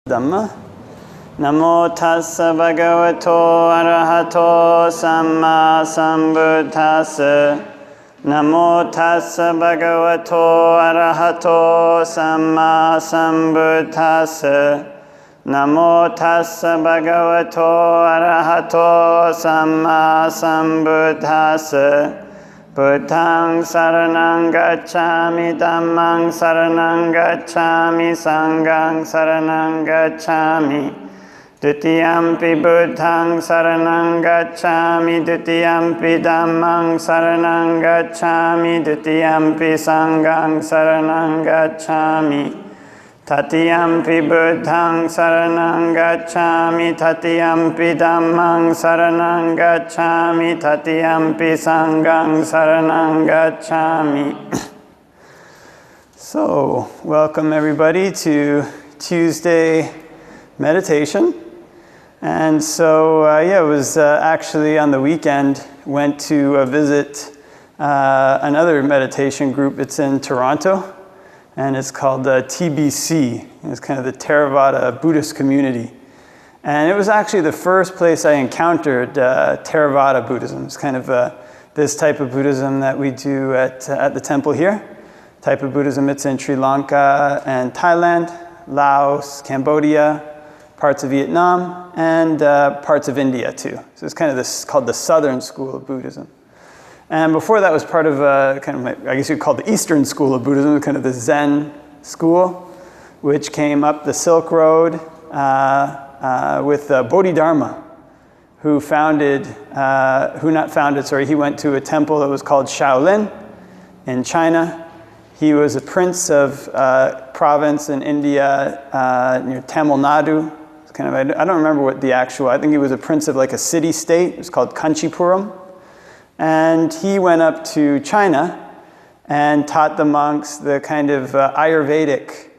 Dhamma. Namo tassa bhagavato arahato samma sambuddhassa. Namo tassa bhagavato arahato samma sambuddhassa. Namo tassa bhagavato arahato samma sambuddhassa. Buddhaṃ saranang gacchami, Dhammāṃ saranang gacchami, Sanghaṃ saranang gacchami. Dutiyampi Buddhaṃ saranang gacchami, Dutiyampi Dhammāṃ saranang gacchami, Dutiyampi Sanghaṃ saranang gacchami. Tatiyampi Buddhaṃ saranang gacchami, Tatiyampi Dhammāṃ saranang gacchami, Tatiyampi Sanghaṃ saranang gacchami. So, welcome everybody to Tuesday meditation. And so, it was actually on the weekend, went to visit another meditation group. It's in Toronto. And it's called TBC. It's kind of the Theravada Buddhist community. And it was actually the first place I encountered Theravada Buddhism. It's kind of this type of Buddhism that we do at the temple here. Type of Buddhism, it's in Sri Lanka and Thailand, Laos, Cambodia, parts of Vietnam, and parts of India too. So it's kind of this called the Southern School of Buddhism. And before that was part of I guess you'd call the Eastern School of Buddhism, kind of the Zen school, which came up the Silk Road with Bodhidharma, he went to a temple that was called Shaolin in China. He was a prince of a province in India near Tamil Nadu. It's kind of, I don't remember what the actual, I think he was a prince of like a city-state. It was called Kanchipuram. And he went up to China and taught the monks the kind of Ayurvedic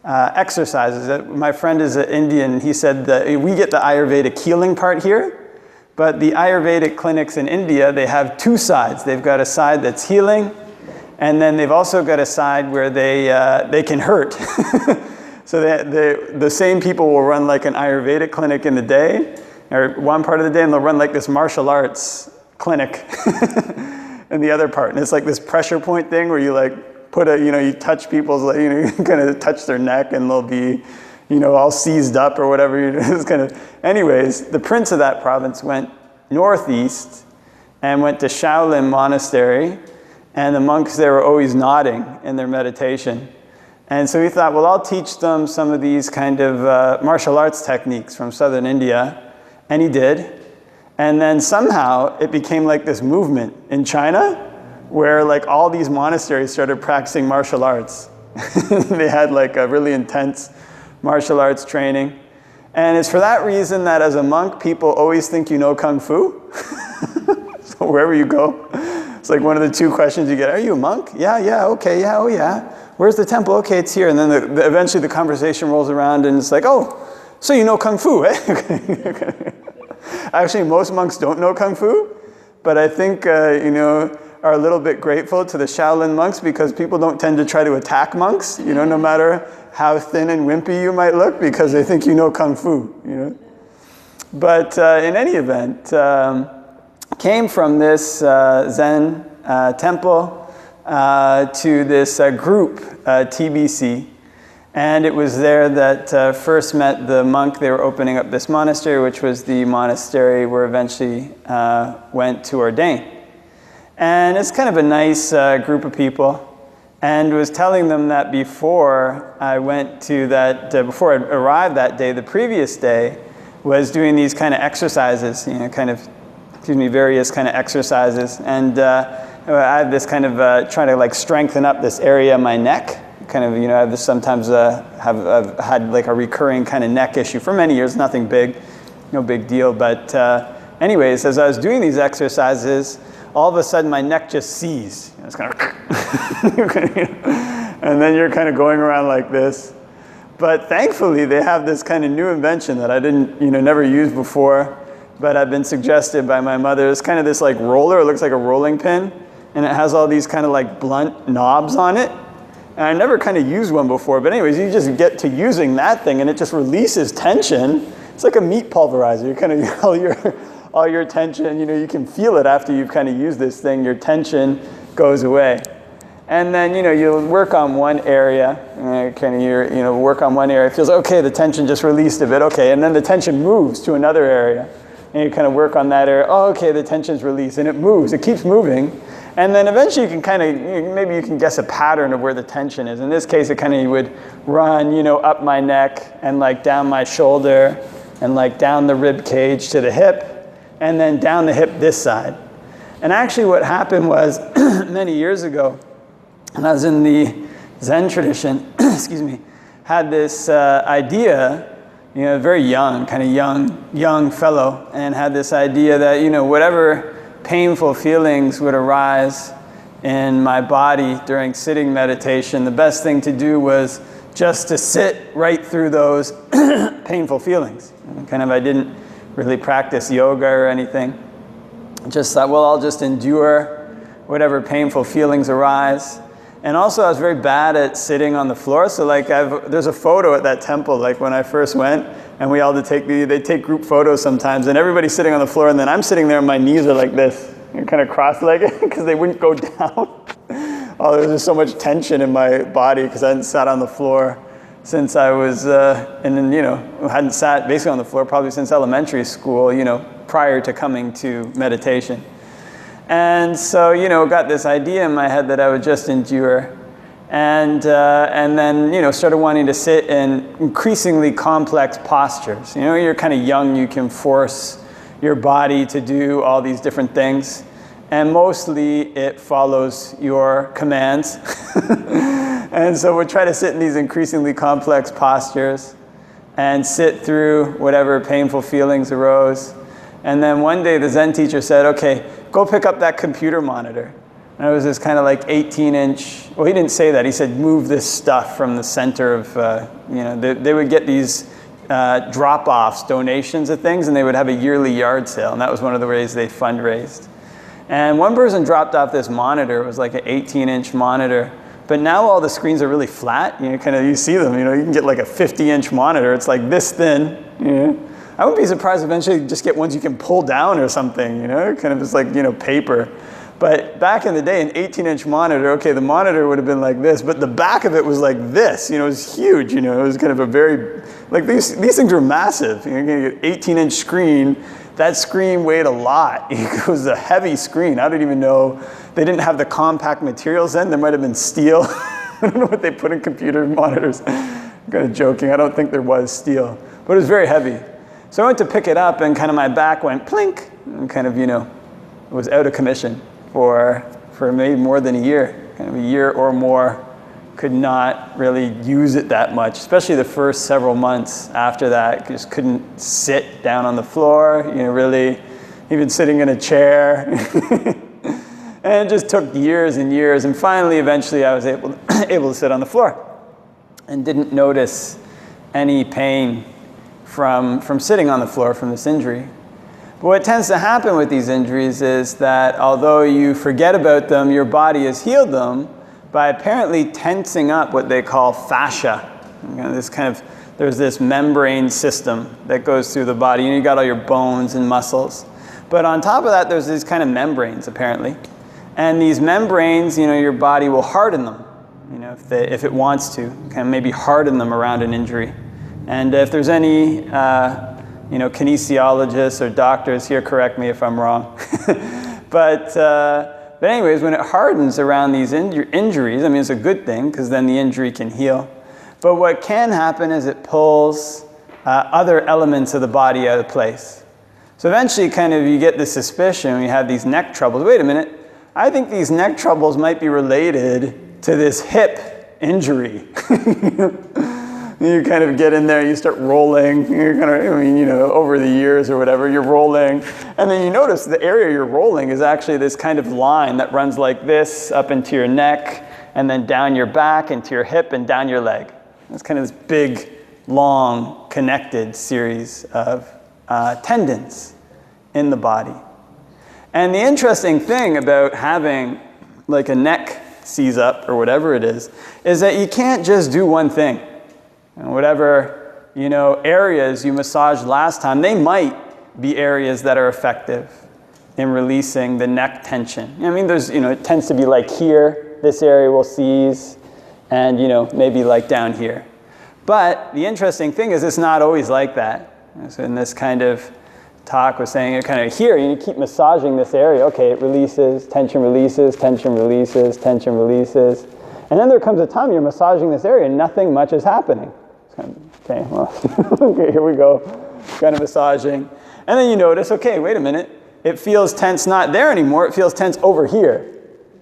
exercises. My friend is an Indian. He said that we get the Ayurvedic healing part here, but the Ayurvedic clinics in India, they have two sides. They've got a side that's healing, and then they've also got a side where they can hurt. So the same people will run like an Ayurvedic clinic in the day, or one part of the day, and they'll run like this martial arts clinic in the other part. And it's like this pressure point thing where you like put you touch people's, you kind of touch their neck and they'll be, all seized up or whatever. It's kind of, anyways, the prince of that province went northeast and went to Shaolin Monastery, and the monks there were always nodding in their meditation. And so he thought, well, I'll teach them some of these kind of martial arts techniques from southern India. And he did. And then somehow it became like this movement in China where like all these monasteries started practicing martial arts. They had like a really intense martial arts training. And it's for that reason that as a monk, people always think you know Kung Fu. So wherever you go, it's like one of the two questions you get, are you a monk? Yeah, okay, yeah, oh yeah. Where's the temple? Okay, it's here. And then eventually the conversation rolls around and it's like, oh, so you know Kung Fu, eh? Actually, most monks don't know Kung Fu, but I think, are a little bit grateful to the Shaolin monks because people don't tend to try to attack monks, no matter how thin and wimpy you might look, because they think you know Kung Fu, But in any event, came from this Zen temple to this group, TBC. And it was there that first met the monk. They were opening up this monastery, which was the monastery where eventually went to ordain. And it's kind of a nice group of people. And was telling them that before I before I arrived that day, the previous day, was doing these kind of exercises, various kind of exercises. And I had this kind of trying to like strengthen up this area of my neck. I've sometimes have had like a recurring kind of neck issue for many years, nothing big, no big deal. But anyways, as I was doing these exercises, all of a sudden my neck just seized. It's kind of, and then you're kind of going around like this. But thankfully, they have this kind of new invention that I didn't, never used before, but I've been suggested by my mother. It's kind of this like roller. It looks like a rolling pin, and it has all these kind of like blunt knobs on it. And I never kind of used one before, but anyways, you just get to using that thing and it just releases tension. It's like a meat pulverizer. You kind of, all your tension, you can feel it after you've kind of used this thing, your tension goes away. And then, you'll work on one area, work on one area, it feels, okay, the tension just released a bit, okay, and then the tension moves to another area. And you kind of work on that area, oh, okay, the tension's released, and it moves, it keeps moving. And then eventually you can kind of, maybe you can guess a pattern of where the tension is. In this case, it kind of would run, up my neck and like down my shoulder and like down the rib cage to the hip and then down the hip this side. And actually what happened was many years ago, when I was in the Zen tradition, excuse me, had this idea, very young, kind of young fellow, and had this idea that, whatever painful feelings would arise in my body during sitting meditation, the best thing to do was just to sit right through those painful feelings. I didn't really practice yoga or anything. Just thought, well, I'll just endure whatever painful feelings arise. And also I was very bad at sitting on the floor. So there's a photo at that temple, like when I first went, and we all they take group photos sometimes, and everybody's sitting on the floor, and then I'm sitting there and my knees are like this, kind of cross-legged, because they wouldn't go down. Oh, there was just so much tension in my body because I hadn't sat on the floor since I was, hadn't sat basically on the floor probably since elementary school, prior to coming to meditation. And so, got this idea in my head that I would just endure. And then, started wanting to sit in increasingly complex postures. You're kind of young, you can force your body to do all these different things. And mostly it follows your commands. And so we'll try to sit in these increasingly complex postures and sit through whatever painful feelings arose. And then one day the Zen teacher said, okay, go pick up that computer monitor. And it was this kind of like 18-inch, well, he didn't say that. He said, move this stuff from the center of, they would get these drop-offs, donations of things, and they would have a yearly yard sale. And that was one of the ways they fundraised. And one person dropped off this monitor. It was like an 18-inch monitor. But now all the screens are really flat. You see them. You can get like a 50-inch monitor. It's like this thin. I wouldn't be surprised eventually to just get ones you can pull down or something. Kind of just like paper. But back in the day, an 18-inch monitor. Okay, the monitor would have been like this, but the back of it was like this. It was huge. It was kind of a very these things were massive. You're gonna get an 18-inch screen. That screen weighed a lot. It was a heavy screen. I don't even know. They didn't have the compact materials then. There might have been steel. I don't know what they put in computer monitors. I'm kind of joking. I don't think there was steel. But it was very heavy. So I went to pick it up and kind of my back went plink. And kind of, it was out of commission for maybe more than a year. Kind of a year or more. Could not really use it that much, especially the first several months after that. Just couldn't sit down on the floor, really, even sitting in a chair. And it just took years and years. And finally, eventually, I was able to sit on the floor and didn't notice any pain from sitting on the floor from this injury. But what tends to happen with these injuries is that although you forget about them, your body has healed them by apparently tensing up what they call fascia. There's this membrane system that goes through the body. You got all your bones and muscles. But on top of that, there's these kind of membranes, apparently. And these membranes, your body will harden them, if it wants to, kind of maybe harden them around an injury. And if there's any, kinesiologists or doctors here, correct me if I'm wrong. But anyways, when it hardens around these injuries, it's a good thing because then the injury can heal. But what can happen is it pulls other elements of the body out of place. So eventually you get the suspicion when you have these neck troubles. Wait a minute, I think these neck troubles might be related to this hip injury. You kind of get in there, you start rolling, you're kind of, over the years or whatever, you're rolling. And then you notice the area you're rolling is actually this kind of line that runs like this up into your neck and then down your back into your hip and down your leg. It's kind of this big, long, connected series of tendons in the body. And the interesting thing about having like a neck seize up or whatever it is that you can't just do one thing. And whatever, areas you massaged last time, they might be areas that are effective in releasing the neck tension. I mean, there's, it tends to be like here, this area will seize, and, maybe like down here. But the interesting thing is it's not always like that. So in this kind of talk was saying, kind of here, you keep massaging this area. Okay, it releases, tension releases, tension releases, tension releases. And then there comes a time you're massaging this area and nothing much is happening. It's kind of, okay, well, okay, here we go. Kind of massaging. And then you notice, okay, wait a minute. It feels tense not there anymore. It feels tense over here.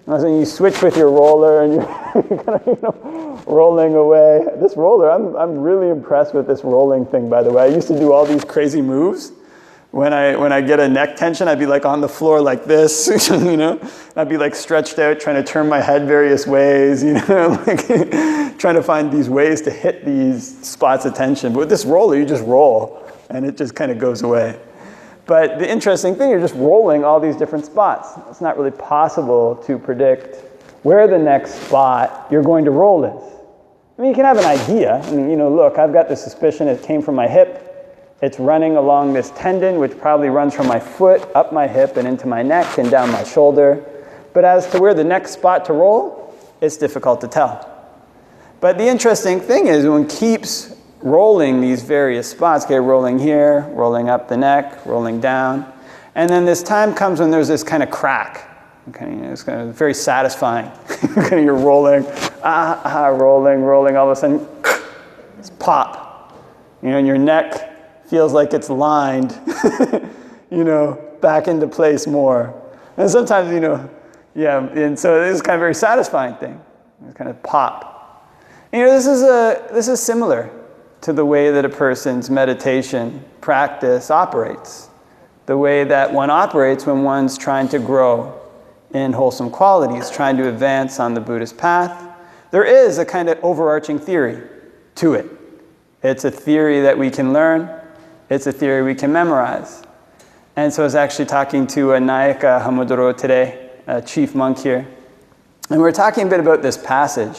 And then you switch with your roller and you're kind of, rolling away. This roller, I'm really impressed with this rolling thing, by the way. I used to do all these crazy moves. When I get a neck tension, I'd be like on the floor like this, I'd be like stretched out, trying to turn my head various ways, like trying to find these ways to hit these spots of tension. But with this roller, you just roll, and it just kind of goes away. But the interesting thing, you're just rolling all these different spots. It's not really possible to predict where the next spot you're going to roll is. I mean, you can have an idea. I mean, look, I've got the suspicion it came from my hip. It's running along this tendon, which probably runs from my foot, up my hip, and into my neck, and down my shoulder. But as to where the next spot to roll, it's difficult to tell. But the interesting thing is, one keeps rolling these various spots, okay, rolling here, rolling up the neck, rolling down. And then this time comes when there's this kind of crack. Okay, it's kind of very satisfying. You're rolling, rolling, all of a sudden, it's pop. And your neck feels like it's lined, back into place more. And sometimes, and so this is kind of a very satisfying thing. It's kind of pop. This is similar to the way that a person's meditation practice operates. The way that one operates when one's trying to grow in wholesome qualities, trying to advance on the Buddhist path. There is a kind of overarching theory to it. It's a theory that we can learn. It's a theory we can memorize. And so I was actually talking to a Nayaka Hamudoro today, a chief monk here. And we were talking a bit about this passage.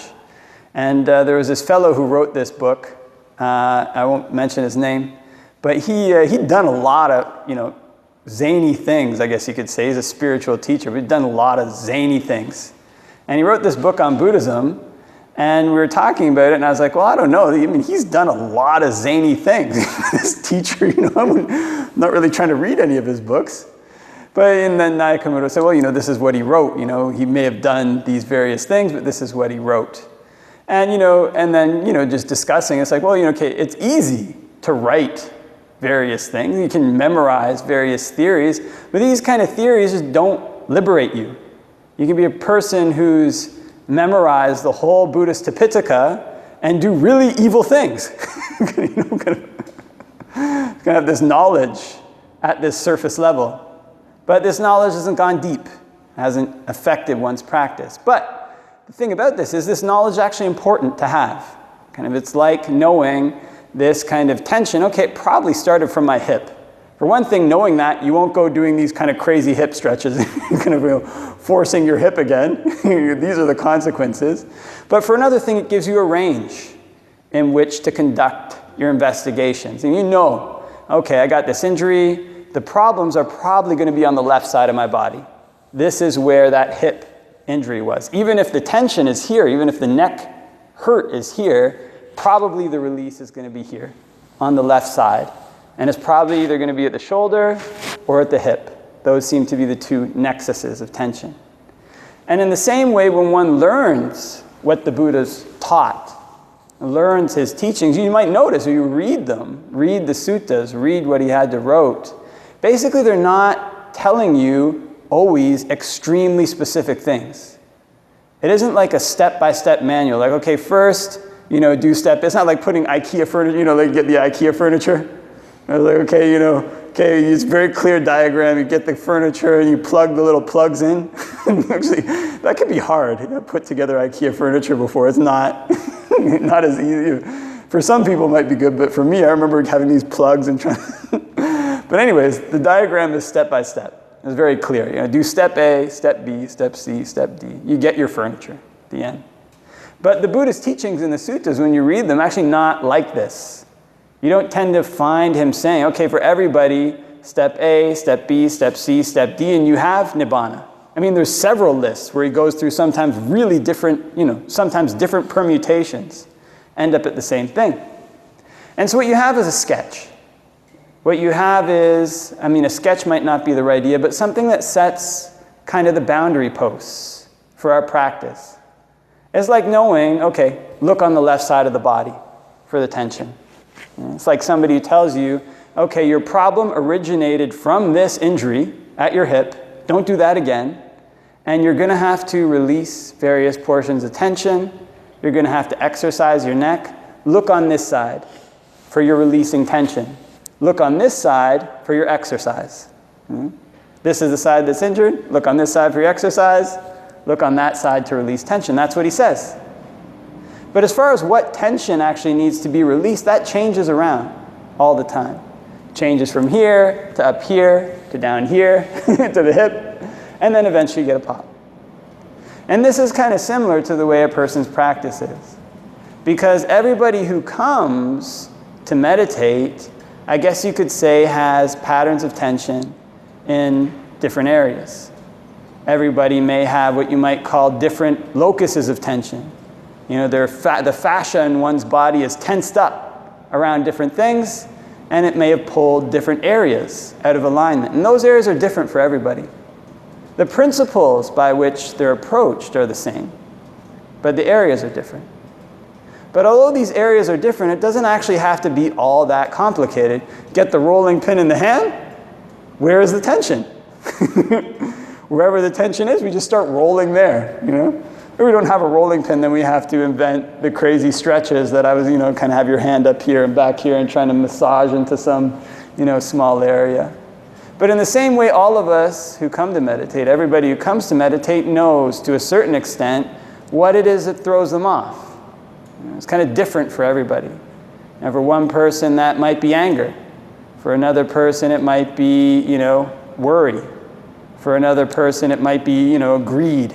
And there was this fellow who wrote this book. I won't mention his name. But he'd done a lot of, zany things, I guess you could say. He's a spiritual teacher, but he'd done a lot of zany things. And he wrote this book on Buddhism. And we were talking about it, and I was like, well, I don't know. I mean, he's done a lot of zany things. This teacher, I'm not really trying to read any of his books. And then Nayakamura said, well, this is what he wrote. He may have done these various things, but this is what he wrote. And, and then, just discussing, it's like, well, okay, it's easy to write various things. You can memorize various theories, but these kind of theories just don't liberate you. You can be a person who's memorize the whole Buddhist Tipitaka and do really evil things. Gonna have this knowledge at this surface level. But this knowledge hasn't gone deep, hasn't affected one's practice. But the thing about this is this knowledge is actually important to have. It's like knowing this kind of tension. Okay, it probably started from my hip. For one thing, knowing that, you won't go doing these kind of crazy hip stretches, forcing your hip again. These are the consequences. But for another thing, it gives you a range in which to conduct your investigations. And okay, I got this injury. The problems are probably going to be on the left side of my body. This is where that hip injury was. Even if the tension is here, even if the neck hurt is here, probably the release is going to be here on the left side. And it's probably either going to be at the shoulder or at the hip. Those seem to be the two nexuses of tension. And in the same way, when one learns what the Buddha's taught, learns his teachings, you might notice, when you read them, read the suttas, read what he had to wrote, basically they're not telling you always extremely specific things. It isn't like a step-by-step manual, like, okay, first, do step. It's not like putting IKEA furniture, like get the IKEA furniture. I was like, okay, it's a very clear diagram. You get the furniture and you plug the little plugs in. Actually, that can be hard. Put together IKEA furniture before. It's not as easy. For some people it might be good, but for me, I remember having these plugs and trying. But anyways, the diagram is step by step. It's very clear. Do step A, step B, step C, step D. You get your furniture. the end. But the Buddha's teachings in the suttas, when you read them, actually not like this. You don't tend to find him saying, okay, for everybody, step A, step B, step C, step D, and you have Nibbana. I mean, there's several lists where he goes through sometimes really different, sometimes different permutations, end up at the same thing. And so what you have is a sketch. What you have is, a sketch might not be the right idea, but something that sets kind of the boundary posts for our practice. It's like knowing, okay, look on the left side of the body for the tension. It's like somebody who tells you, okay, your problem originated from this injury at your hip. Don't do that again. And you're going to have to release various portions of tension. You're going to have to exercise your neck. Look on this side for your releasing tension. Look on this side for your exercise. This is the side that's injured. Look on this side for your exercise. Look on that side to release tension. That's what he says. But as far as what tension actually needs to be released, that changes around all the time. Changes from here to up here to down here to the hip, and then eventually you get a pop. And this is kind of similar to the way a person's practice is. Because everybody who comes to meditate, I guess you could say, has patterns of tension in different areas. Everybody may have what you might call different locuses of tension. The fascia in one's body is tensed up around different things, and it may have pulled different areas out of alignment. And those areas are different for everybody. The principles by which they're approached are the same, but the areas are different. But although these areas are different, it doesn't actually have to be all that complicated. Get the rolling pin in the hand, where is the tension? Wherever the tension is, we just start rolling there, If we don't have a rolling pin, then we have to invent the crazy stretches that I was, kind of have your hand up here and back here and trying to massage into some, small area. But in the same way, all of us who come to meditate, everybody who comes to meditate knows to a certain extent what it is that throws them off. It's kind of different for everybody. And for one person, that might be anger. For another person, it might be, worry. For another person, it might be, greed.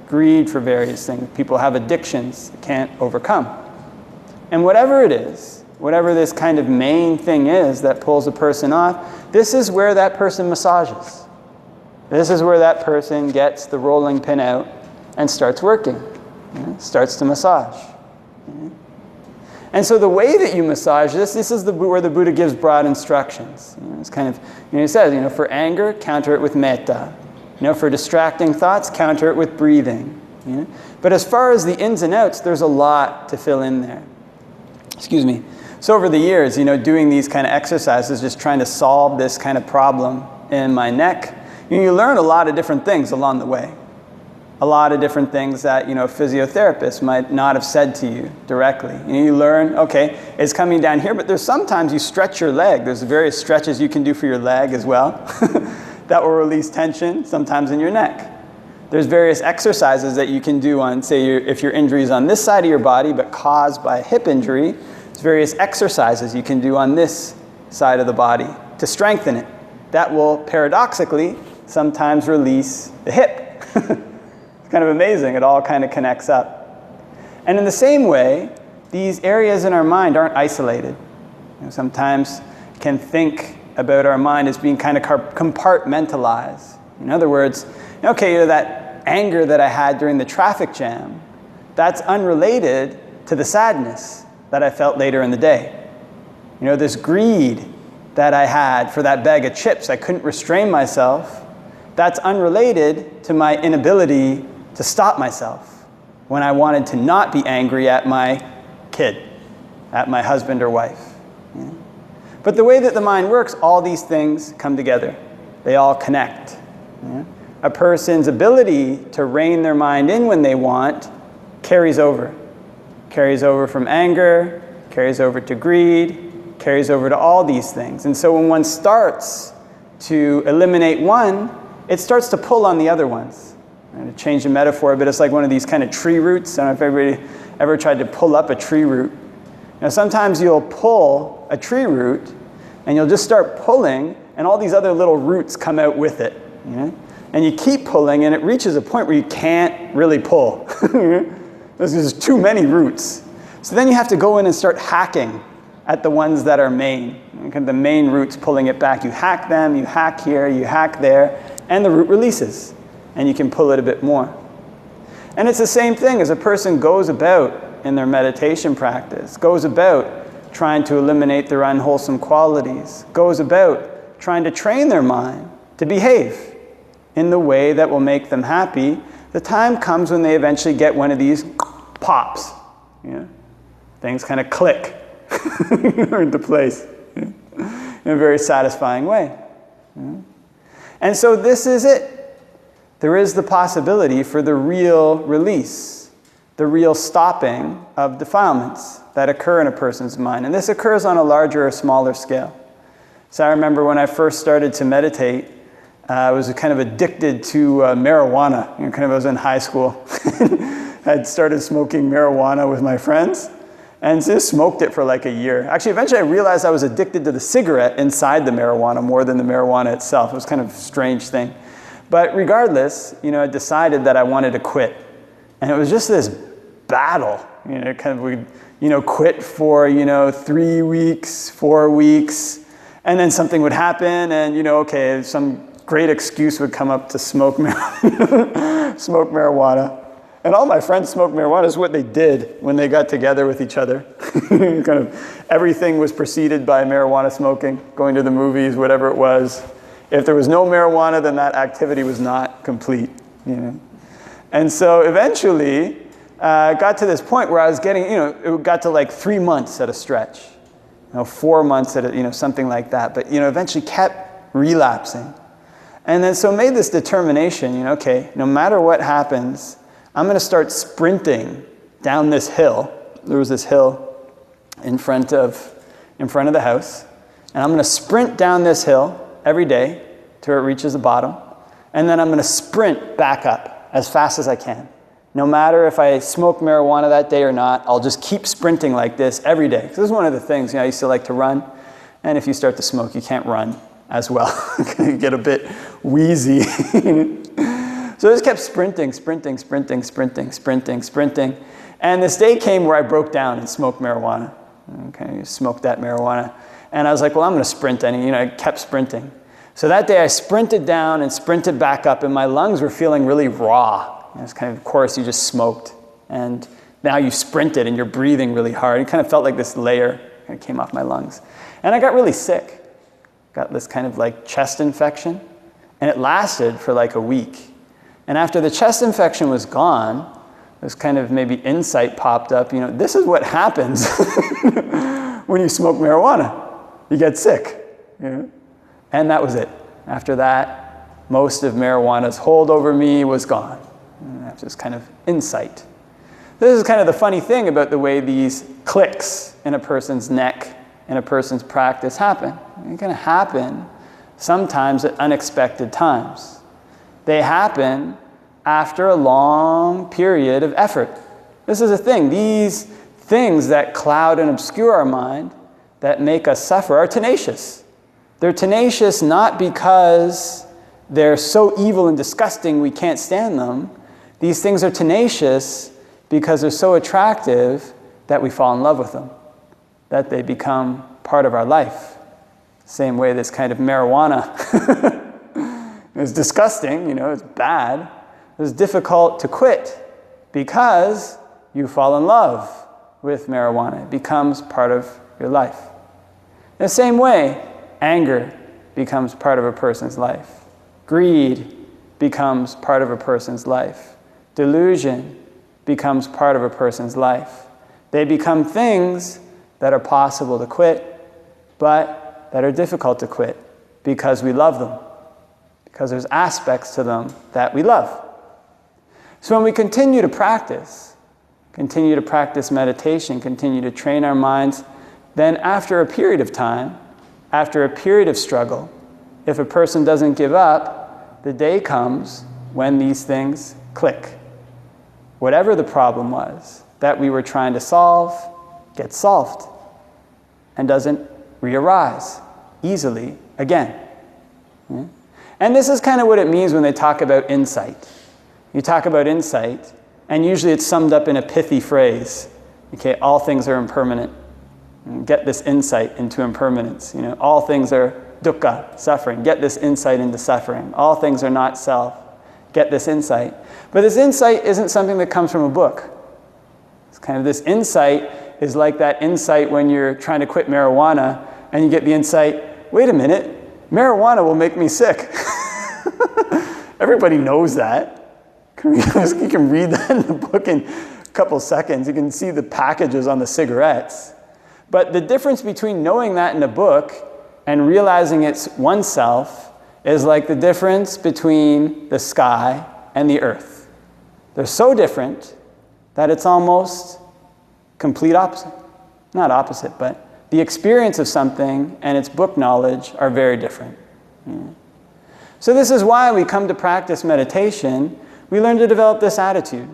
Greed for various things. People have addictions they can't overcome. And whatever it is, whatever this kind of main thing is that pulls a person off, this is where that person massages. This is where that person gets the rolling pin out and starts working, starts to massage. And so the way that you massage this is where the Buddha gives broad instructions. It's kind of, he says, for anger, counter it with metta. For distracting thoughts, counter it with breathing. But as far as the ins and outs, there's a lot to fill in there. Excuse me. So over the years, doing these kind of exercises, just trying to solve this kind of problem in my neck, you learn a lot of different things along the way. A lot of different things that, physiotherapists might not have said to you directly. You learn, okay, it's coming down here, but there's sometimes you stretch your leg. There's various stretches you can do for your leg as well that will release tension, sometimes in your neck. There's various exercises that you can do on, say, if your injury is on this side of your body but caused by a hip injury, there's various exercises you can do on this side of the body to strengthen it. That will, paradoxically, sometimes release the hip. It's kind of amazing. It all kind of connects up. And in the same way, these areas in our mind aren't isolated. Sometimes you can think about our mind as being kind of compartmentalized. In other words, okay, that anger that I had during the traffic jam, that's unrelated to the sadness that I felt later in the day. This greed that I had for that bag of chips, I couldn't restrain myself, that's unrelated to my inability to stop myself when I wanted to not be angry at my kid, at my husband or wife. But the way that the mind works, all these things come together. They all connect. A person's ability to rein their mind in when they want carries over. Carries over from anger, carries over to greed, carries over to all these things. And so when one starts to eliminate one, it starts to pull on the other ones. To change the metaphor a bit, it's like one of these kind of tree roots. I don't know if everybody ever tried to pull up a tree root. Sometimes you'll pull a tree root and you'll just start pulling and all these other little roots come out with it. And you keep pulling and it reaches a point where you can't really pull. There's too many roots. So then you have to go in and start hacking at the ones that are main. The main roots pulling it back. You hack them, you hack here, you hack there, and the root releases. And you can pull it a bit more. And it's the same thing as a person goes about in their meditation practice, goes about trying to eliminate their unwholesome qualities, goes about trying to train their mind to behave in the way that will make them happy. The time comes when they eventually get one of these pops. Things kind of click into place in a very satisfying way. And so this is it. There is the possibility for the real release, the real stopping of defilements that occur in a person's mind. And this occurs on a larger or smaller scale. So I remember when I first started to meditate, I was kind of addicted to marijuana. I was in high school. I'd started smoking marijuana with my friends and just smoked it for like a year. Actually, eventually I realized I was addicted to the cigarette inside the marijuana more than the marijuana itself. It was kind of a strange thing. But regardless, I decided that I wanted to quit. And it was just this battle. We'd quit for, 3 weeks, 4 weeks, and then something would happen and, some great excuse would come up to smoke marijuana. And all my friends smoked marijuana. This is what they did when they got together with each other. Everything was preceded by marijuana smoking, going to the movies, whatever it was. If there was no marijuana, then that activity was not complete. And so eventually, got to this point where I was getting, it got to like 3 months at a stretch, 4 months at a, something like that. But, eventually kept relapsing. And then so made this determination, no matter what happens, I'm going to start sprinting down this hill. There was this hill in front of the house. And I'm going to sprint down this hill every day till it reaches the bottom. And then I'm going to sprint back up as fast as I can. No matter if I smoke marijuana that day or not, I'll just keep sprinting like this every day. This is one of the things, I used to like to run. And if you start to smoke, you can't run as well. You get a bit wheezy. So I just kept sprinting. And this day came where I broke down and smoked marijuana. Smoked that marijuana. And I was like, well, I'm going to sprint. And, I kept sprinting. So that day I sprinted down and sprinted back up, and my lungs were feeling really raw. It's of course, you just smoked. And now you sprinted and you're breathing really hard. It kind of felt like this layer came off my lungs. And I got really sick. Got this kind of like chest infection. And it lasted for like a week. And after the chest infection was gone, this kind of maybe insight popped up. This is what happens when you smoke marijuana. You get sick. And that was it. After that, most of marijuana's hold over me was gone. And that's just kind of insight. This is kind of the funny thing about the way these clicks in a person's neck, in a person's practice happen. They're going to happen sometimes at unexpected times. They happen after a long period of effort. This is a thing. These things that cloud and obscure our mind, that make us suffer, are tenacious. They're tenacious not because they're so evil and disgusting we can't stand them. These things are tenacious because they're so attractive that we fall in love with them, that they become part of our life. Same way this kind of marijuana it's disgusting, it's bad. It's difficult to quit because you fall in love with marijuana. It becomes part of your life. In the same way, anger becomes part of a person's life. Greed becomes part of a person's life. Delusion becomes part of a person's life. They become things that are possible to quit, but that are difficult to quit because we love them. Because there's aspects to them that we love. So when we continue to practice meditation, continue to train our minds, then after a period of time, after a period of struggle, if a person doesn't give up, the day comes when these things click. Whatever the problem was that we were trying to solve gets solved and doesn't re-arise easily again. And this is kind of what it means when they talk about insight. You talk about insight, And usually it's summed up in a pithy phrase. Okay, all things are impermanent. And get this insight into impermanence. All things are dukkha, suffering. Get this insight into suffering. All things are not self. Get this insight. But this insight isn't something that comes from a book. It's kind of this insight is like that insight when you're trying to quit marijuana and you get the insight, wait a minute, marijuana will make me sick. Everybody knows that. You can read that in the book in a couple seconds. You can see the packages on the cigarettes. But the difference between knowing that in a book and realizing it's oneself is like the difference between the sky and the earth. They're so different that it's almost complete opposite. Not opposite, but the experience of something and its book knowledge are very different. So this is why we come to practice meditation. We learn to develop this attitude.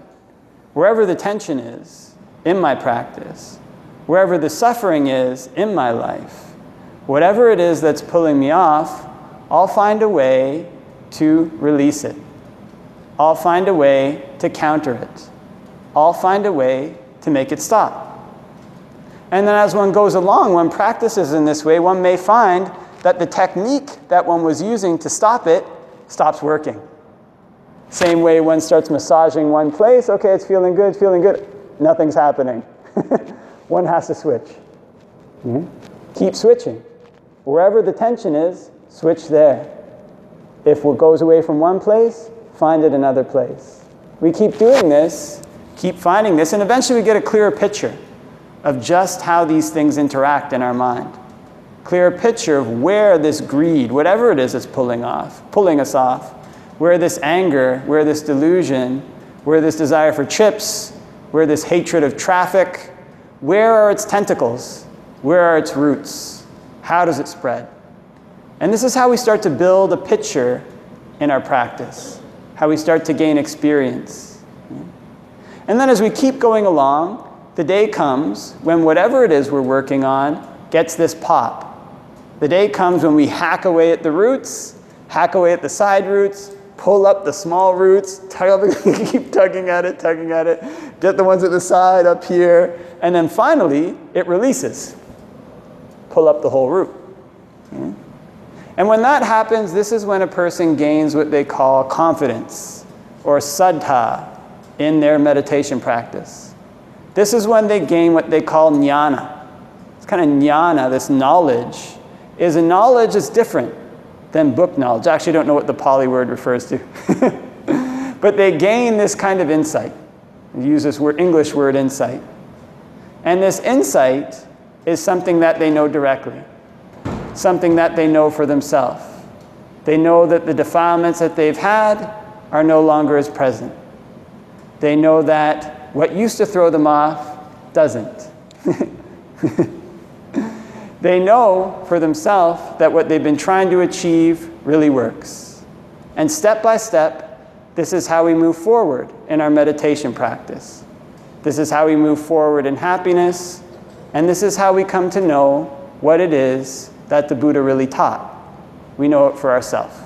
Wherever the tension is in my practice, wherever the suffering is in my life, whatever it is that's pulling me off, I'll find a way to release it. I'll find a way to counter it. I'll find a way to make it stop. And then as one goes along, one practices in this way, one may find that the technique that one was using to stop it stops working. Same way one starts massaging one place, okay, it's feeling good, nothing's happening. One has to switch. Keep switching. Wherever the tension is, switch there. If what goes away from one place, find it another place. We keep doing this, keep finding this, and eventually we get a clearer picture of just how these things interact in our mind. Clearer picture of where this greed, whatever it is that's pulling us off, where this anger, where this delusion, where this desire for chips, where this hatred of traffic, where are its tentacles? Where are its roots? How does it spread? And this is how we start to build a picture in our practice, how we start to gain experience. And then as we keep going along, the day comes when whatever it is we're working on gets this pop. The day comes when we hack away at the roots, hack away at the side roots, pull up the small roots, keep tugging at it, get the ones at the side up here, and then finally it releases. Pull up the whole root. And when that happens, this is when a person gains what they call confidence or saddha in their meditation practice. This is when they gain what they call jnana. It's kind of jnana, this knowledge, is a knowledge that's different than book knowledge. I actually don't know what the Pali word refers to. But they gain this kind of insight. We use this English word insight. And this insight is something that they know directly, something that they know for themselves. They know that the defilements that they've had are no longer as present. They know that what used to throw them off doesn't. They know for themselves that what they've been trying to achieve really works. And step by step, this is how we move forward in our meditation practice. This is how we move forward in happiness, and this is how we come to know what it is that the Buddha really taught. We know it for ourselves.